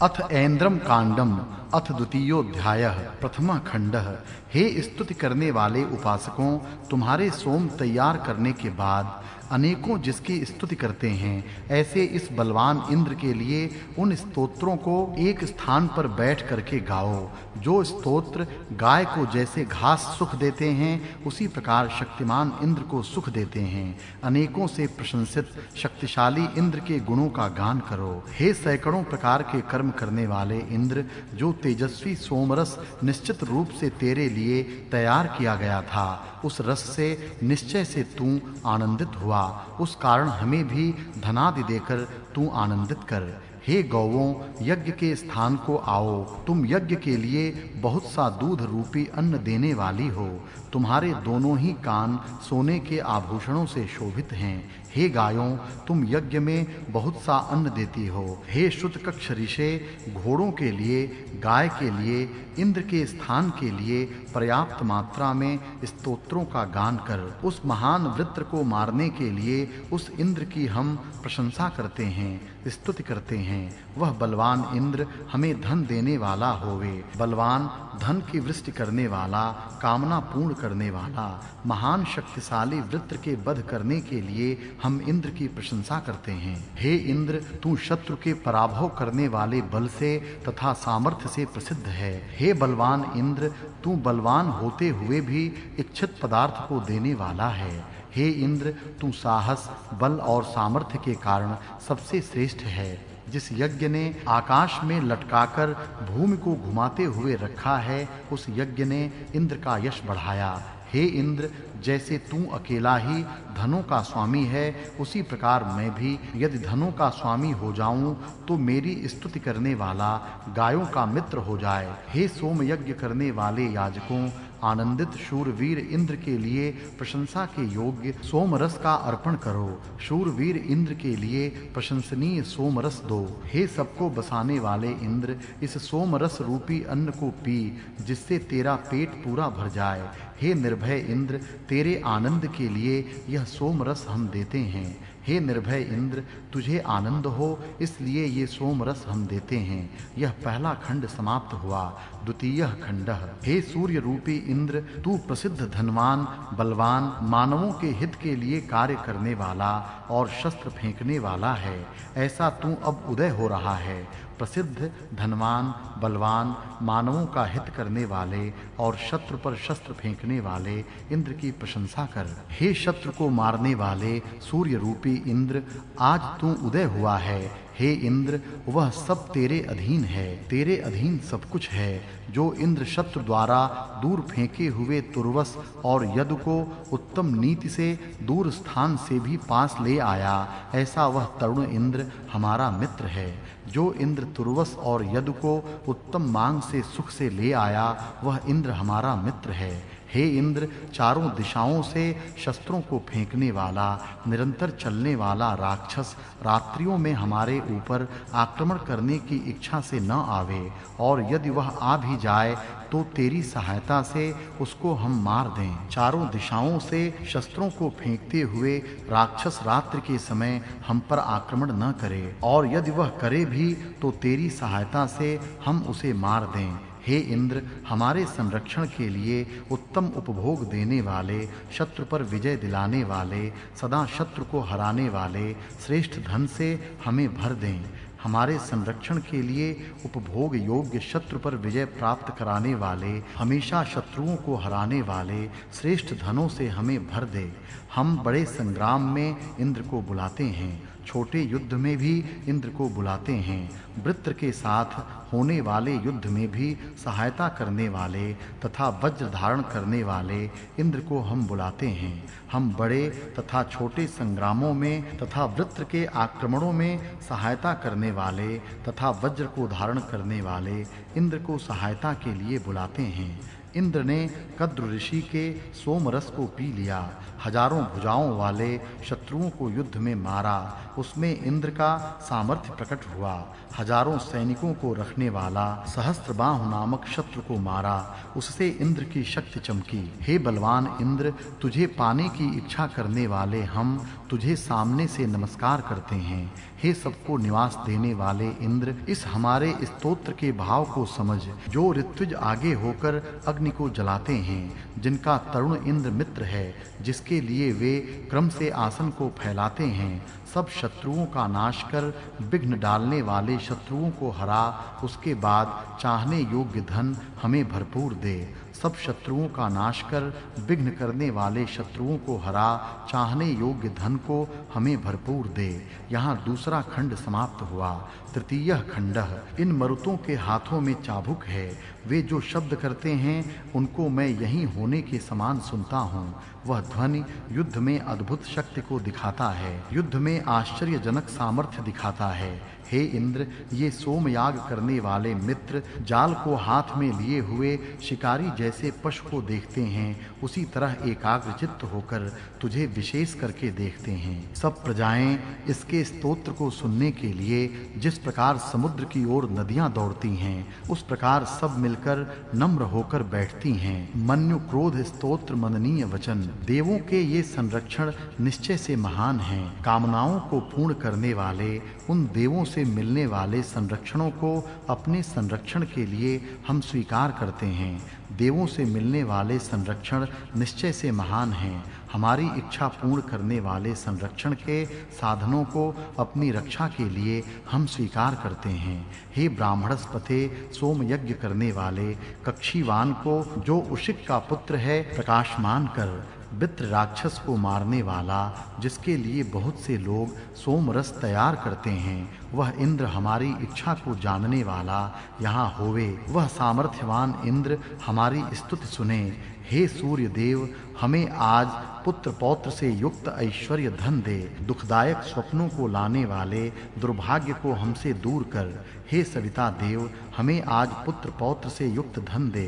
अथ ऐन्द्रम कांडम अथ द्वितीयोऽध्यायः प्रथमः खंडः। हे स्तुति करने वाले उपासकों, तुम्हारे सोम तैयार करने के बाद अनेकों जिसकी स्तुति करते हैं, ऐसे इस बलवान इंद्र के लिए उन स्तोत्रों को एक स्थान पर बैठ करके गाओ। जो स्तोत्र गाय को जैसे घास सुख देते हैं, उसी प्रकार शक्तिमान इंद्र को सुख देते हैं। अनेकों से प्रशंसित शक्तिशाली इंद्र के गुणों का गान करो। हे सैकड़ों प्रकार के कर्म करने वाले इंद्र, जो तेजस्वी सोमरस निश्चित रूप से तेरे लिए तैयार किया गया था, उस रस से निश्चय से तू आनंदित हुआ। उस कारण हमें भी धनादि देकर तू आनंदित कर। हे गौओं, यज्ञ के स्थान को आओ। तुम यज्ञ के लिए बहुत सा दूध रूपी अन्न देने वाली हो। तुम्हारे दोनों ही कान सोने के आभूषणों से शोभित हैं। हे गायों, तुम यज्ञ में बहुत सा अन्न देती हो। हे शुतकक्ष ऋषे, घोड़ों के लिए, गाय के लिए, इंद्र के स्थान के लिए पर्याप्त मात्रा में स्तोत्रों का गान कर। उस महान वृत्र को मारने के लिए उस इंद्र की हम प्रशंसा करते हैं, स्तुति करते हैं। वह बलवान इंद्र हमें धन देने वाला होवे। बलवान, धन की वृष्टि करने वाला, कामना पूर्ण करने वाला, महान शक्तिशाली वृत्र के वध करने के लिए हम इंद्र की प्रशंसा करते हैं। हे इंद्र, तू शत्रु के पराभव करने वाले बल से तथा सामर्थ्य से प्रसिद्ध है। हे बलवान इंद्र, तू बलवान होते हुए भी इच्छित पदार्थ को देने वाला है। हे इंद्र, तू साहस, बल और सामर्थ्य के कारण सबसे श्रेष्ठ है। जिस यज्ञ ने आकाश में लटकाकर भूमि को घुमाते हुए रखा है, उस यज्ञ ने इंद्र का यश बढ़ाया। हे इंद्र, जैसे तू अकेला ही धनों का स्वामी है, उसी प्रकार मैं भी यदि धनों का स्वामी हो जाऊं तो मेरी स्तुति करने वाला गायों का मित्र हो जाए। हे सोम यज्ञ करने वाले याजकों, आनंदित शूरवीर इंद्र के लिए प्रशंसा के योग्य सोमरस का अर्पण करो। शूरवीर इंद्र के लिए प्रशंसनीय सोमरस दो। हे सबको बसाने वाले इंद्र, इस सोमरस रूपी अन्न को पी, जिससे तेरा पेट पूरा भर जाए। हे निर्भय इंद्र, तेरे आनंद के लिए यह सोमरस हम देते हैं। हे निर्भय इंद्र, तुझे आनंद हो, इसलिए ये सोमरस हम देते हैं। यह पहला खंड समाप्त हुआ। द्वितीय खंडः। हे सूर्य रूपी इंद्र, तू प्रसिद्ध धनवान, बलवान, मानवों के हित के लिए कार्य करने वाला और शस्त्र फेंकने वाला है। ऐसा तू अब उदय हो रहा है। प्रसिद्ध, धनवान, बलवान, मानवों का हित करने वाले और शत्रु पर शस्त्र फेंकने वाले इंद्र की प्रशंसा कर। हे शत्रु को मारने वाले सूर्य रूपी इंद्र, आज तू उदय हुआ है। हे इंद्र, वह सब तेरे अधीन है। तेरे अधीन सब कुछ है। जो इंद्र शत्रु द्वारा दूर फेंके हुए तुर्वस और यदु को उत्तम नीति से दूर स्थान से भी पास ले आया, ऐसा वह तरुण इंद्र हमारा मित्र है। जो इंद्र तुर्वस और यदु को उत्तम मांग से सुख से ले आया, वह इंद्र हमारा मित्र है। हे इंद्र, चारों दिशाओं से शस्त्रों को फेंकने वाला, निरंतर चलने वाला राक्षस रात्रियों में हमारे ऊपर आक्रमण करने की इच्छा से न आवे, और यदि वह आ भी जाए तो तेरी सहायता से उसको हम मार दें। चारों दिशाओं से शस्त्रों को फेंकते हुए राक्षस रात्रि के समय हम पर आक्रमण न करे, और यदि वह करे भी तो तेरी सहायता से हम उसे मार दें। हे इंद्र, हमारे संरक्षण के लिए उत्तम उपभोग देने वाले, शत्रु पर विजय दिलाने वाले, सदा शत्रु को हराने वाले श्रेष्ठ धन से हमें भर दें। हमारे संरक्षण के लिए उपभोग योग्य, शत्रु पर विजय प्राप्त कराने वाले, हमेशा शत्रुओं को हराने वाले श्रेष्ठ धनों से हमें भर दे। हम बड़े संग्राम में इंद्र को बुलाते हैं, छोटे युद्ध में भी इंद्र को बुलाते हैं। वृत्र के साथ होने वाले युद्ध में भी सहायता करने वाले तथा वज्र धारण करने वाले इंद्र को हम बुलाते हैं। हम बड़े तथा छोटे संग्रामों में तथा वृत्र के आक्रमणों में सहायता करने वाले तथा वज्र को धारण करने वाले इंद्र को सहायता के लिए बुलाते हैं। इंद्र ने कद्र ऋषि के सोमरस को पी लिया। हजारों भुजाओं वाले शत्रुओं को युद्ध में मारा। उसमें इंद्र का सामर्थ्य प्रकट हुआ। हजारों सैनिकों को रखने वाला सहस्त्रबाहु नामक शत्रु को मारा। उससे इंद्र की शक्ति चमकी। हे बलवान इंद्र, तुझे पाने की इच्छा करने वाले हम तुझे सामने से नमस्कार करते हैं। हे सबको निवास देने वाले इंद्र, इस हमारे स्तोत्र के भाव को समझ। जो ऋत्विज आगे होकर अग्नि को जलाते हैं, जिनका तरुण इंद्र मित्र है, जिसके लिए वे क्रम से आसन को फैलाते हैं, सब शत्रुओं का नाश कर विघ्न डालने वाले शत्रुओं को हरा, उसके बाद चाहने योग्य धन हमें भरपूर दे। सब शत्रुओं का नाश कर विघ्न करने वाले शत्रुओं को हरा, चाहने योग्य धन को हमें भरपूर दे। यहाँ दूसरा खंड समाप्त हुआ। तृतीय खंडः, इन मरुतों के हाथों में चाबुक है। वे जो शब्द करते हैं उनको मैं यहीं होने के समान सुनता हूँ। वह ध्वनि युद्ध में अद्भुत शक्ति को दिखाता है, युद्ध में आश्चर्यजनक सामर्थ्य दिखाता है। हे इंद्र, ये सोमयाग करने वाले मित्र जाल को हाथ में लिए हुए शिकारी जैसे पशु को देखते हैं, उसी तरह एकाग्रचित्त होकर तुझे विशेष करके देखते हैं। सब प्रजाएं इसके स्तोत्र को सुनने के लिए जिस प्रकार समुद्र की ओर नदियां दौड़ती हैं, उस प्रकार सब मिलकर नम्र होकर बैठती हैं। मन्यु क्रोध स्तोत्र मननीय वचन, देवों के ये संरक्षण निश्चय से महान हैं। कामनाओं को पूर्ण करने वाले उन देवों से मिलने वाले संरक्षणों को अपने संरक्षण के लिए हम स्वीकार करते हैं। देवों से मिलने वाले संरक्षण निश्चय से महान हैं। हमारी इच्छा पूर्ण करने वाले संरक्षण के साधनों को अपनी रक्षा के लिए हम स्वीकार करते हैं। हे ब्राह्मणस्पते, सोम यज्ञ करने वाले कक्षीवान को जो उशिक का पुत्र है प्रकाशमान कर। वित्र राक्षस को मारने वाला, जिसके लिए बहुत से लोग सोम रस तैयार करते हैं, वह इंद्र हमारी इच्छा को जानने वाला यहाँ होवे। वह सामर्थ्यवान इंद्र हमारी स्तुति सुने। हे सूर्य देव, हमें आज पुत्र पौत्र से युक्त ऐश्वर्य धन दे। दुखदायक स्वप्नों को लाने वाले दुर्भाग्य को हमसे दूर कर। हे सविता देव, हमें आज पुत्र पौत्र से युक्त धन दे।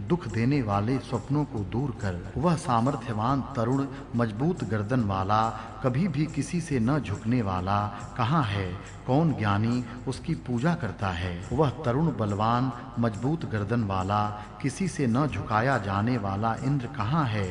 दुख देने वाले स्वप्नों को दूर कर। वह सामर्थ्यवान तरुण मजबूत गर्दन वाला, कभी भी किसी से न झुकने वाला कहाँ है? कौन ज्ञानी उसकी पूजा करता है? वह तरुण बलवान मजबूत गर्दन वाला, किसी से न झुकाया जाने वाला इंद्र कहाँ है?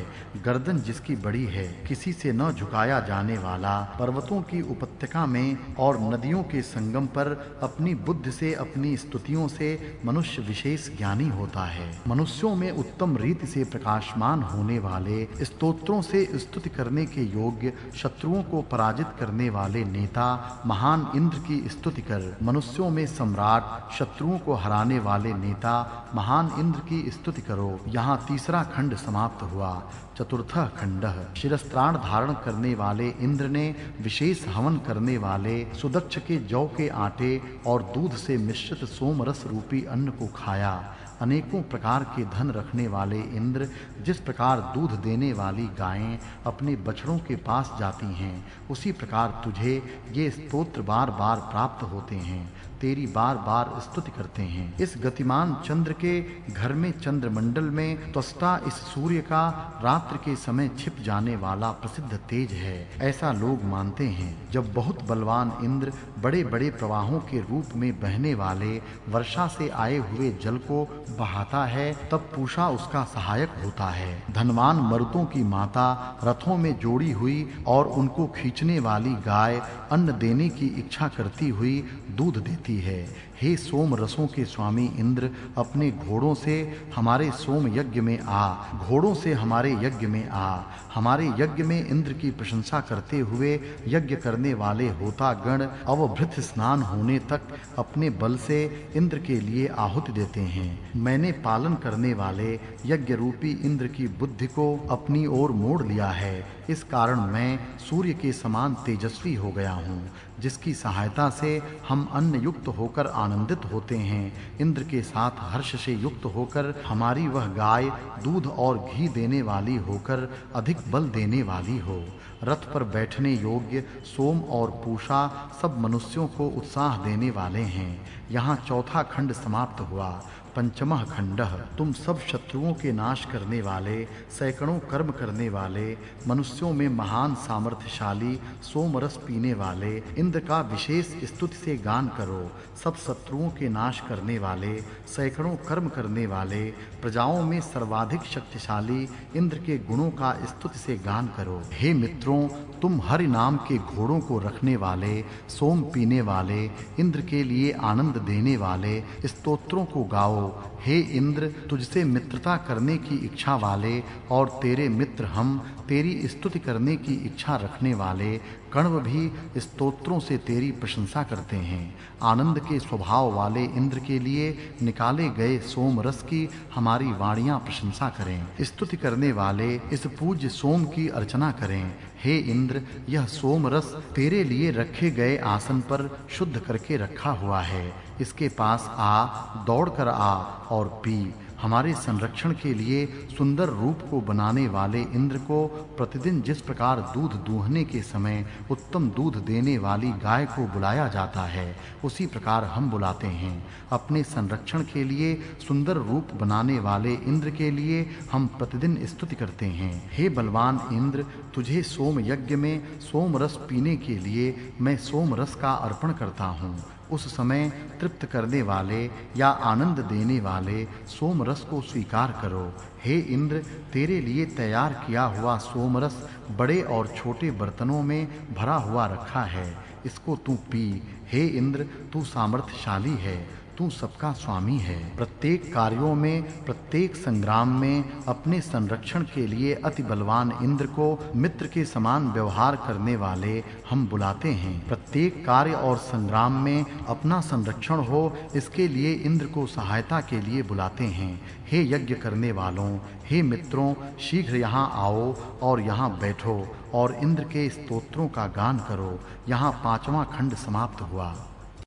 गर्दन जिसकी बड़ी है, किसी से न झुकाया जाने वाला, पर्वतों की उपत्यका में और नदियों के संगम पर अपनी बुद्धि से, अपनी स्तुतियों से मनुष्य विशेष ज्ञानी होता है। मनुष्यों में उत्तम रीति से प्रकाशमान होने वाले, स्तोत्रों से स्तुति करने के योग्य, शत्रुओं को पराजित करने वाले नेता महान इंद्र की स्तुति कर। मनुष्यों में सम्राट, शत्रुओं को हराने वाले नेता महान इंद्र की स्तुति करो। यहाँ तीसरा खंड समाप्त हुआ। चतुर्थ खंडः, शिरस्त्राण धारण करने वाले इंद्र ने विशेष हवन करने वाले सुदक्ष के जौ के आटे और दूध से मिश्रित सोम रस रूपी अन्न को खाया। अनेकों प्रकार के धन रखने वाले इंद्र, जिस प्रकार दूध देने वाली गायें अपने बछड़ों के पास जाती हैं, उसी प्रकार तुझे ये स्तोत्र बार बार प्राप्त होते हैं, तेरी बार बार स्तुति करते हैं। इस गतिमान चंद्र के घर में, चंद्रमंडल में त्वष्टा इस सूर्य का रात्रि के समय छिप जाने वाला प्रसिद्ध तेज है, ऐसा लोग मानते हैं। जब बहुत बलवान इंद्र बड़े बड़े प्रवाहों के रूप में बहने वाले वर्षा से आए हुए जल को बहाता है, तब पूषा उसका सहायक होता है। धनवान मरुतों की माता रथों में जोड़ी हुई और उनको खींचने वाली गाय अन्न देने की इच्छा करती हुई दूध देती है। हे सोम रसों के स्वामी इंद्र, अपने घोड़ों से हमारे सोम यज्ञ में आ, घोड़ों से हमारे यज्ञ में आ। हमारे यज्ञ में इंद्र की प्रशंसा करते हुए यज्ञ करने वाले होता गण अवभृत स्नान होने तक अपने बल से इंद्र के लिए आहुति देते हैं। मैंने पालन करने वाले यज्ञ रूपी इंद्र की बुद्धि को अपनी ओर मोड़ लिया है। इस कारण मैं सूर्य के समान तेजस्वी हो गया हूँ, जिसकी सहायता से हम अन्न युक्त होकर आनंदित होते हैं। इंद्र के साथ हर्ष से युक्त होकर हमारी वह गाय दूध और घी देने वाली होकर अधिक बल देने वाली हो। रथ पर बैठने योग्य सोम और पूषा सब मनुष्यों को उत्साह देने वाले हैं। यहाँ चौथा खंड समाप्त हुआ। पंचमः खंडः, तुम सब शत्रुओं के नाश करने वाले, सैकड़ों कर्म करने वाले, मनुष्यों में महान सामर्थ्यशाली, सोमरस पीने वाले इंद्र का विशेष स्तुति से गान करो। सब शत्रुओं के नाश करने वाले, सैकड़ों कर्म करने वाले, प्रजाओं में सर्वाधिक शक्तिशाली इंद्र के गुणों का स्तुति से गान करो। हे मित्रों, तुम हरि नाम के घोड़ों को रखने वाले, सोम पीने वाले, इंद्र के लिए आनंद देने वाले स्तोत्रों को गाओ। हे इंद्र, तुझसे मित्रता करने की इच्छा वाले और तेरे मित्र हम, तेरी स्तुति करने की इच्छा रखने वाले कण्व भी स्तोत्रों से तेरी प्रशंसा करते हैं। आनंद के स्वभाव वाले इंद्र के लिए निकाले गए सोम रस की हमारी वाणियां प्रशंसा करें। स्तुति करने वाले इस पूज्य सोम की अर्चना करें। हे इंद्र, यह सोम रस तेरे लिए रखे गए आसन पर शुद्ध करके रखा हुआ है। इसके पास आ, दौड़कर आ और पी। हमारे संरक्षण के लिए सुंदर रूप को बनाने वाले इंद्र को प्रतिदिन जिस प्रकार दूध दूहने के समय उत्तम दूध देने वाली गाय को बुलाया जाता है, उसी प्रकार हम बुलाते हैं। अपने संरक्षण के लिए सुंदर रूप बनाने वाले इंद्र के लिए हम प्रतिदिन स्तुति करते हैं। हे बलवान इंद्र, तुझे सोम यज्ञ में सोम रस पीने के लिए मैं सोम रस का अर्पण करता हूँ। उस समय तृप्त करने वाले या आनंद देने वाले सोम रस को स्वीकार करो। हे इंद्र, तेरे लिए तैयार किया हुआ सोम रस बड़े और छोटे बर्तनों में भरा हुआ रखा है। इसको तू पी। हे इंद्र, तू सामर्थ्यशाली है, तू सबका स्वामी है। प्रत्येक कार्यों में, प्रत्येक संग्राम में अपने संरक्षण के लिए अति बलवान इंद्र को मित्र के समान व्यवहार करने वाले हम बुलाते हैं। प्रत्येक कार्य और संग्राम में अपना संरक्षण हो, इसके लिए इंद्र को सहायता के लिए बुलाते हैं। हे यज्ञ करने वालों, हे मित्रों, शीघ्र यहाँ आओ और यहाँ बैठो और इंद्र के स्तोत्रों का गान करो। यहाँ पांचवा खंड समाप्त हुआ।